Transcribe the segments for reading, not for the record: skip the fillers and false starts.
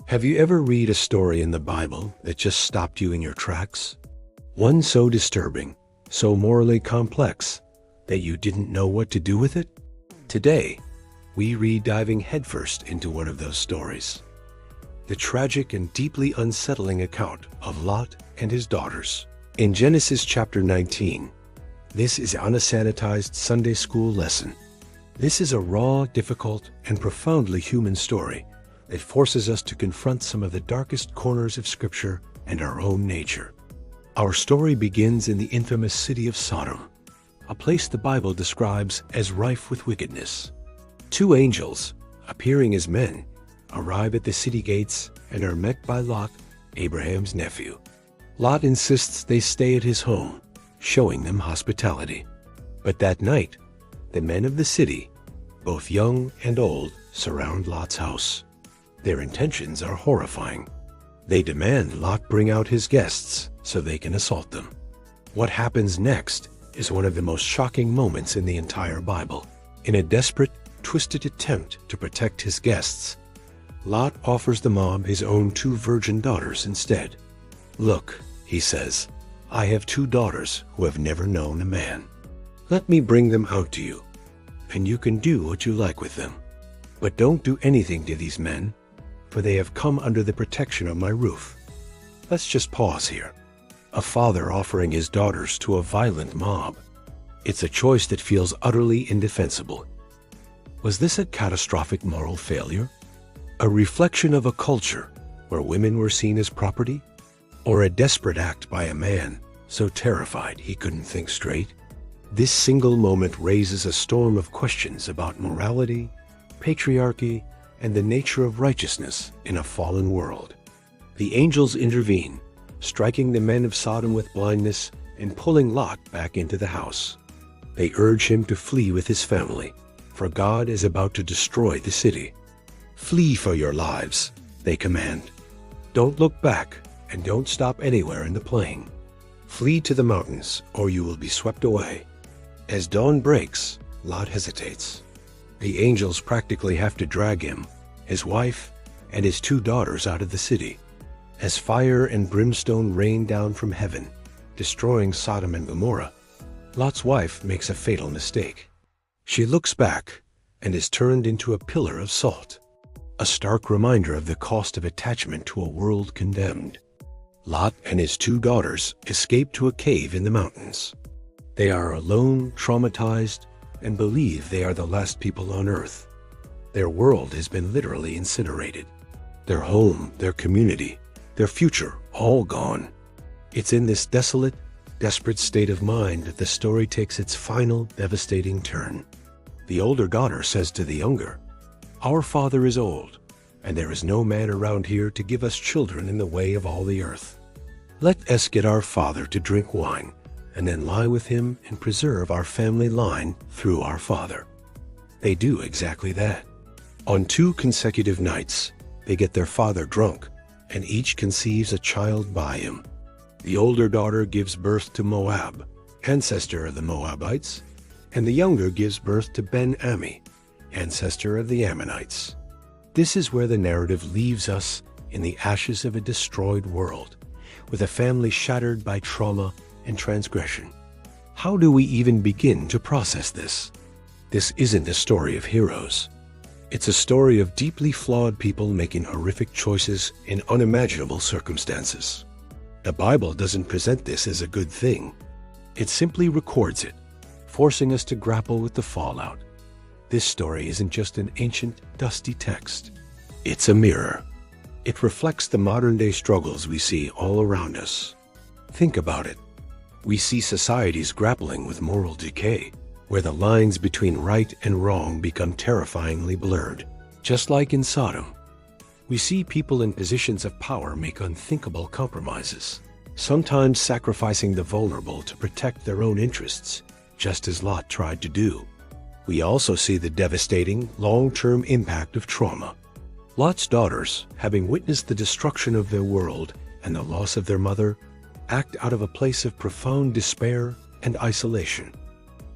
Have you ever read a story in the Bible that just stopped you in your tracks? One so disturbing, so morally complex, that you didn't know what to do with it? Today, we read diving headfirst into one of those stories. The tragic and deeply unsettling account of Lot and his daughters. In Genesis chapter 19, this is an unsanitized Sunday school lesson. This is a raw, difficult, and profoundly human story that forces us to confront some of the darkest corners of Scripture and our own nature. Our story begins in the infamous city of Sodom, a place the Bible describes as rife with wickedness. Two angels, appearing as men, arrive at the city gates and are met by Lot, Abraham's nephew. Lot insists they stay at his home, showing them hospitality. But that night, the men of the city, both young and old, surround Lot's house. Their intentions are horrifying. They demand Lot bring out his guests so they can assault them. What happens next is one of the most shocking moments in the entire Bible. In a desperate, twisted attempt to protect his guests, Lot offers the mob his own two virgin daughters instead. "Look," he says, "I have two daughters who have never known a man. Let me bring them out to you, and you can do what you like with them. But don't do anything to these men, for they have come under the protection of my roof." Let's just pause here. A father offering his daughters to a violent mob. It's a choice that feels utterly indefensible. Was this a catastrophic moral failure? A reflection of a culture where women were seen as property? Or a desperate act by a man so terrified he couldn't think straight? This single moment raises a storm of questions about morality, patriarchy, and the nature of righteousness in a fallen world. The angels intervene, striking the men of Sodom with blindness and pulling Lot back into the house. They urge him to flee with his family, for God is about to destroy the city. "Flee for your lives," they command. "Don't look back and don't stop anywhere in the plain. Flee to the mountains or you will be swept away." As dawn breaks, Lot hesitates. The angels practically have to drag him, his wife, and his two daughters out of the city. As fire and brimstone rain down from heaven, destroying Sodom and Gomorrah, Lot's wife makes a fatal mistake. She looks back and is turned into a pillar of salt, a stark reminder of the cost of attachment to a world condemned. Lot and his two daughters escape to a cave in the mountains. They are alone, traumatized, and believe they are the last people on earth. Their world has been literally incinerated. Their home, their community, their future, all gone. It's in this desolate, desperate state of mind that the story takes its final, devastating turn. The older daughter says to the younger, "Our father is old, and there is no man around here to give us children in the way of all the earth. Let us get our father to drink wine, and then lie with him and preserve our family line through our father." They do exactly that. On 2 consecutive nights, they get their father drunk, and each conceives a child by him. The older daughter gives birth to Moab, ancestor of the Moabites, and the younger gives birth to Ben-Ammi, ancestor of the Ammonites. This is where the narrative leaves us, in the ashes of a destroyed world, with a family shattered by trauma and transgression. How do we even begin to process this? This isn't a story of heroes. It's a story of deeply flawed people making horrific choices in unimaginable circumstances. The Bible doesn't present this as a good thing. It simply records it, forcing us to grapple with the fallout. This story isn't just an ancient, dusty text. It's a mirror. It reflects the modern-day struggles we see all around us. Think about it. We see societies grappling with moral decay, where the lines between right and wrong become terrifyingly blurred. Just like in Sodom, we see people in positions of power make unthinkable compromises, sometimes sacrificing the vulnerable to protect their own interests, just as Lot tried to do. We also see the devastating, long-term impact of trauma. Lot's daughters, having witnessed the destruction of their world and the loss of their mother, act out of a place of profound despair and isolation.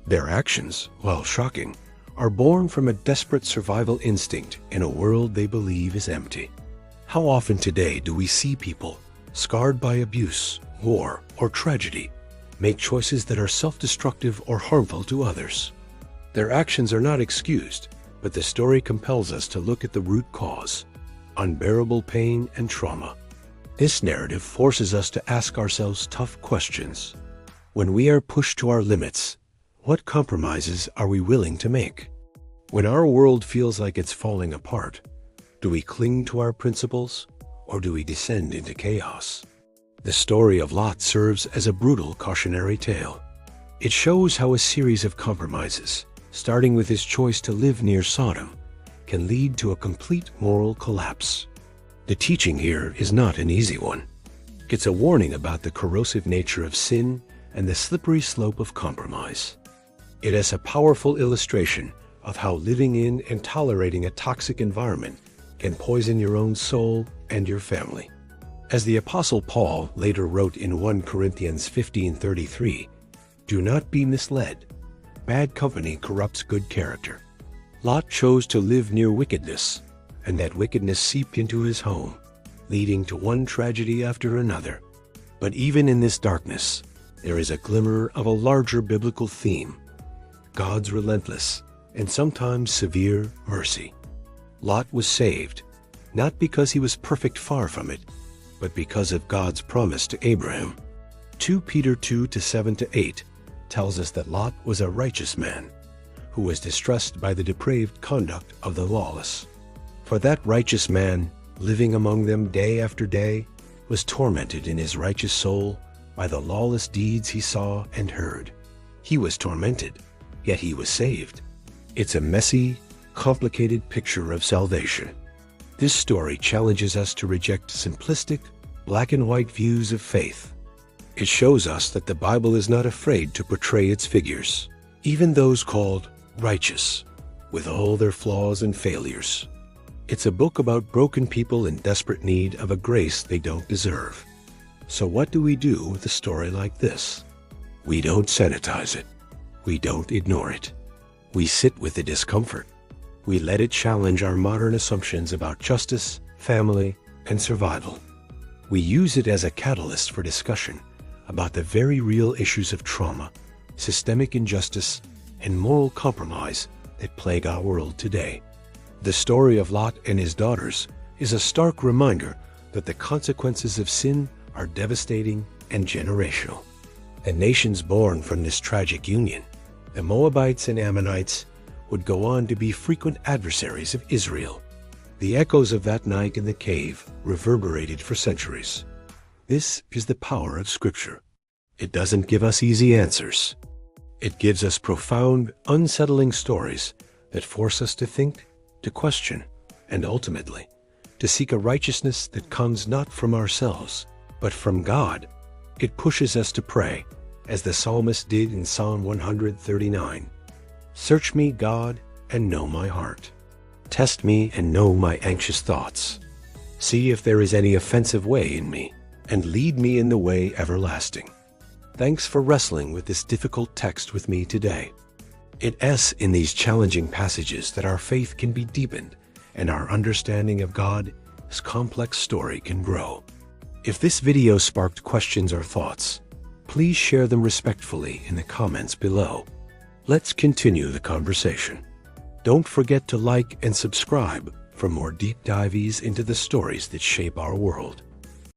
Their actions, while shocking, are born from a desperate survival instinct in a world they believe is empty. How often today do we see people scarred by abuse, war, or tragedy make choices that are self-destructive or harmful to others? Their actions are not excused, but the story compels us to look at the root cause: unbearable pain and trauma. This narrative forces us to ask ourselves tough questions. When we are pushed to our limits, what compromises are we willing to make? When our world feels like it's falling apart, do we cling to our principles, or do we descend into chaos? The story of Lot serves as a brutal cautionary tale. It shows how a series of compromises, starting with his choice to live near Sodom, can lead to a complete moral collapse. The teaching here is not an easy one. It's a warning about the corrosive nature of sin and the slippery slope of compromise. It is a powerful illustration of how living in and tolerating a toxic environment can poison your own soul and your family. As the Apostle Paul later wrote in 1 Corinthians 15:33, "Do not be misled. Bad company corrupts good character." Lot chose to live near wickedness, and that wickedness seeped into his home, leading to one tragedy after another. But even in this darkness, there is a glimmer of a larger biblical theme: God's relentless and sometimes severe mercy. Lot was saved, not because he was perfect, far from it, but because of God's promise to Abraham. 2 Peter 2:7-8 tells us that Lot was a righteous man who was distressed by the depraved conduct of the lawless. For that righteous man, living among them day after day, was tormented in his righteous soul by the lawless deeds he saw and heard. He was tormented, yet he was saved. It's a messy, complicated picture of salvation. This story challenges us to reject simplistic, black and white views of faith. It shows us that the Bible is not afraid to portray its figures, even those called righteous, with all their flaws and failures. It's a book about broken people in desperate need of a grace they don't deserve. So what do we do with a story like this? We don't sanitize it. We don't ignore it. We sit with the discomfort. We let it challenge our modern assumptions about justice, family, and survival. We use it as a catalyst for discussion about the very real issues of trauma, systemic injustice, and moral compromise that plague our world today. The story of Lot and his daughters is a stark reminder that the consequences of sin are devastating and generational. The nations born from this tragic union, the Moabites and Ammonites, would go on to be frequent adversaries of Israel. The echoes of that night in the cave reverberated for centuries. This is the power of Scripture. It doesn't give us easy answers. It gives us profound, unsettling stories that force us to think, to question, and ultimately, to seek a righteousness that comes not from ourselves, but from God. It pushes us to pray, as the psalmist did in Psalm 139. "Search me, God, and know my heart. Test me and know my anxious thoughts. See if there is any offensive way in me, and lead me in the way everlasting." Thanks for wrestling with this difficult text with me today. It is in these challenging passages that our faith can be deepened and our understanding of God's complex story can grow. If this video sparked questions or thoughts, please share them respectfully in the comments below. Let's continue the conversation. Don't forget to like and subscribe for more deep dives into the stories that shape our world.